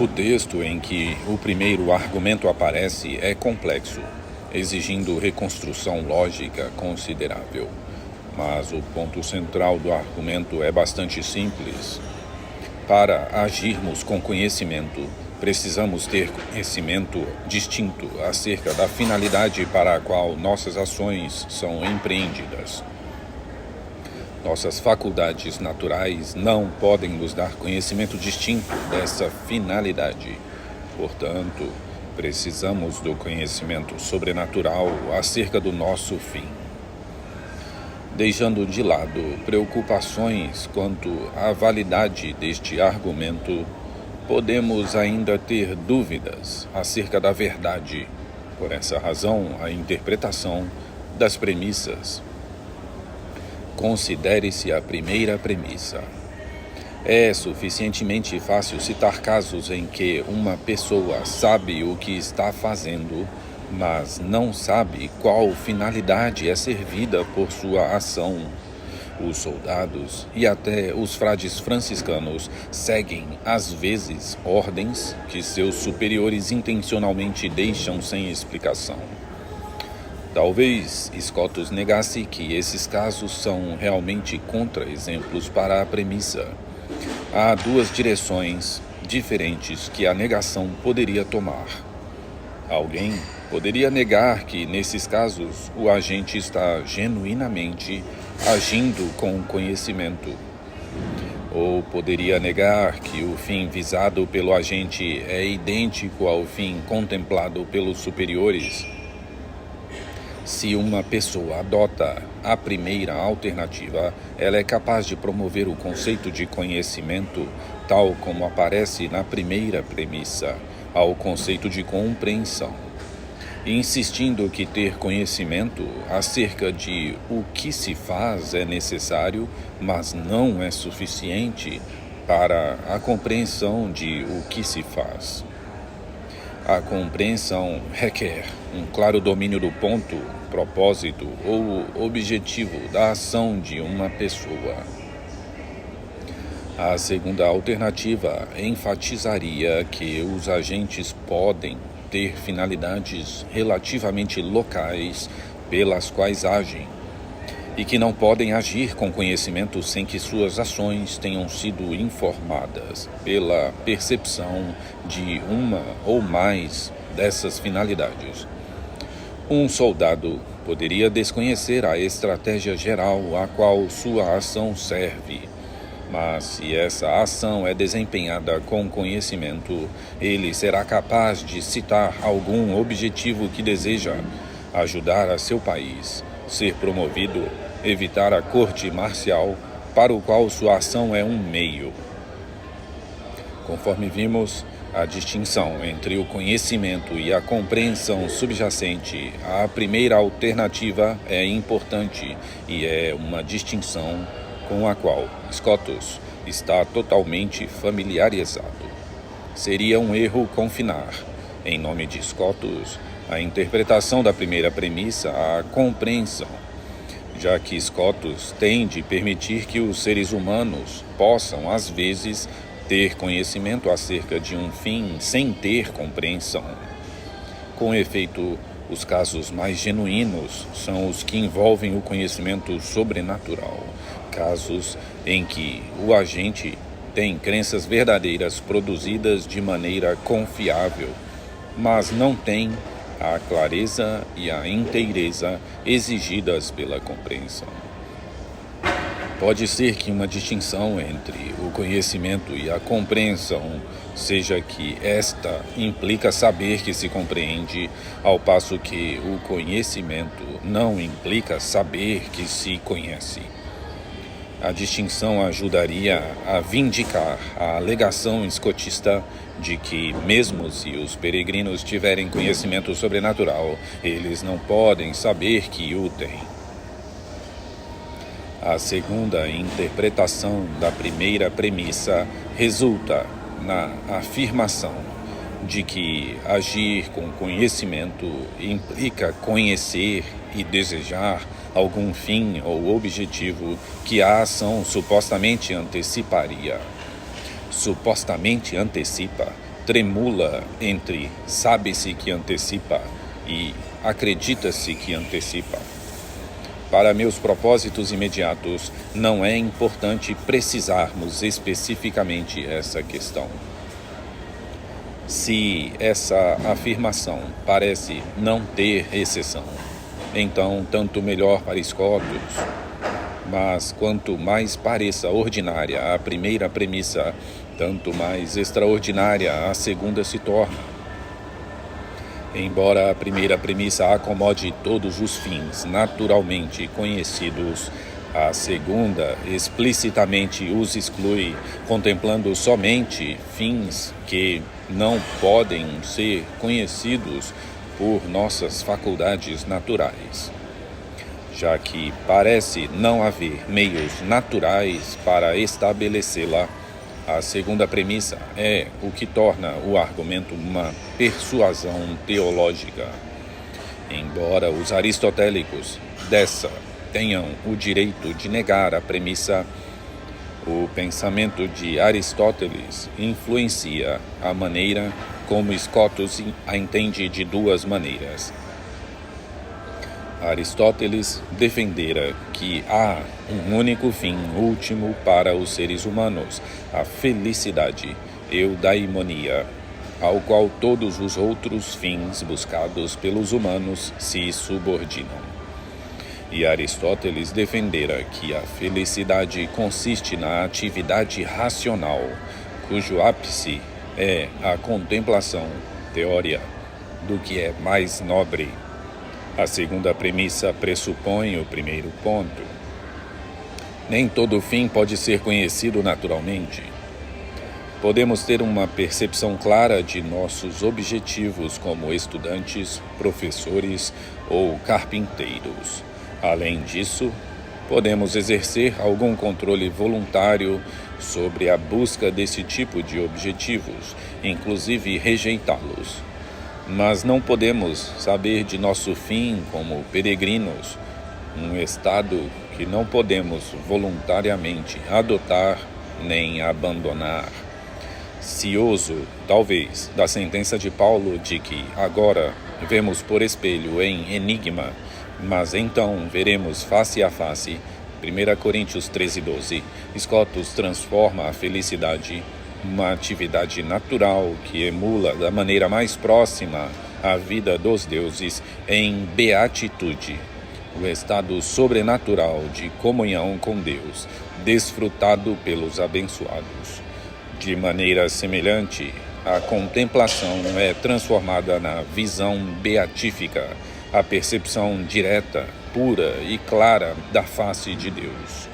O texto em que o primeiro argumento aparece é complexo, exigindo reconstrução lógica considerável. Mas o ponto central do argumento é bastante simples. Para agirmos com conhecimento, precisamos ter conhecimento distinto acerca da finalidade para a qual nossas ações são empreendidas. Nossas faculdades naturais não podem nos dar conhecimento distinto dessa finalidade. Portanto, precisamos do conhecimento sobrenatural acerca do nosso fim. Deixando de lado preocupações quanto à validade deste argumento, podemos ainda ter dúvidas acerca da verdade. Por essa razão, a interpretação das premissas. Considere-se a primeira premissa. É suficientemente fácil citar casos em que uma pessoa sabe o que está fazendo, mas não sabe qual finalidade é servida por sua ação. Os soldados e até os frades franciscanos seguem, às vezes, ordens que seus superiores intencionalmente deixam sem explicação. Talvez Scotus negasse que esses casos são realmente contra-exemplos para a premissa. Há duas direções diferentes que a negação poderia tomar. Alguém poderia negar que, nesses casos, o agente está genuinamente agindo com conhecimento. Ou poderia negar que o fim visado pelo agente é idêntico ao fim contemplado pelos superiores. Se uma pessoa adota a primeira alternativa, ela é capaz de promover o conceito de conhecimento, tal como aparece na primeira premissa, ao conceito de compreensão, insistindo que ter conhecimento acerca de o que se faz é necessário, mas não é suficiente para a compreensão de o que se faz. A compreensão requer um claro domínio do ponto, propósito ou objetivo da ação de uma pessoa. A segunda alternativa enfatizaria que os agentes podem ter finalidades relativamente locais pelas quais agem, e que não podem agir com conhecimento sem que suas ações tenham sido informadas pela percepção de uma ou mais dessas finalidades. Um soldado poderia desconhecer a estratégia geral a qual sua ação serve, mas se essa ação é desempenhada com conhecimento, ele será capaz de citar algum objetivo que deseja: ajudar a seu país, ser promovido, evitar a corte marcial, para o qual sua ação é um meio. Conforme vimos, a distinção entre o conhecimento e a compreensão subjacente à primeira alternativa é importante e é uma distinção com a qual Scotus está totalmente familiarizado. Seria um erro confinar, em nome de Scotus, a interpretação da primeira premissa à compreensão, já que Scotus tem de permitir que os seres humanos possam, às vezes, ter conhecimento acerca de um fim sem ter compreensão. Com efeito, os casos mais genuínos são os que envolvem o conhecimento sobrenatural, casos em que o agente tem crenças verdadeiras produzidas de maneira confiável, mas não tem a clareza e a inteireza exigidas pela compreensão. Pode ser que uma distinção entre o conhecimento e a compreensão seja que esta implica saber que se compreende, ao passo que o conhecimento não implica saber que se conhece. A distinção ajudaria a vindicar a alegação escotista de que, mesmo se os peregrinos tiverem conhecimento sobrenatural, eles não podem saber que o têm. A segunda interpretação da primeira premissa resulta na afirmação de que agir com conhecimento implica conhecer e desejar algum fim ou objetivo que a ação supostamente anteciparia. Supostamente antecipa tremula entre sabe-se que antecipa e acredita-se que antecipa. Para meus propósitos imediatos, não é importante precisarmos especificamente essa questão. Se essa afirmação parece não ter exceção, então tanto melhor para Scotus. Mas quanto mais pareça ordinária a primeira premissa, tanto mais extraordinária a segunda se torna. Embora a primeira premissa acomode todos os fins naturalmente conhecidos, a segunda explicitamente os exclui, contemplando somente fins que não podem ser conhecidos por nossas faculdades naturais, já que parece não haver meios naturais para estabelecê-la. A segunda premissa é o que torna o argumento uma persuasão teológica. Embora os aristotélicos dessa tenham o direito de negar a premissa, o pensamento de Aristóteles influencia a maneira como Scotus a entende de duas maneiras. Aristóteles defendera que há um único fim último para os seres humanos, a felicidade, eudaimonia, ao qual todos os outros fins buscados pelos humanos se subordinam. E Aristóteles defendera que a felicidade consiste na atividade racional, cujo ápice é a contemplação, teoria, do que é mais nobre. A segunda premissa pressupõe o primeiro ponto. Nem todo fim pode ser conhecido naturalmente. Podemos ter uma percepção clara de nossos objetivos como estudantes, professores ou carpinteiros. Além disso, podemos exercer algum controle voluntário sobre a busca desse tipo de objetivos, inclusive rejeitá-los. Mas não podemos saber de nosso fim como peregrinos, um estado que não podemos voluntariamente adotar nem abandonar. Cioso, talvez, da sentença de Paulo de que agora vemos por espelho em enigma, mas então veremos face a face. 1 Coríntios 13:12. Scotus transforma a felicidade, uma atividade natural que emula da maneira mais próxima a vida dos deuses, em beatitude, o estado sobrenatural de comunhão com Deus, desfrutado pelos abençoados. De maneira semelhante, a contemplação é transformada na visão beatífica, a percepção direta, pura e clara da face de Deus.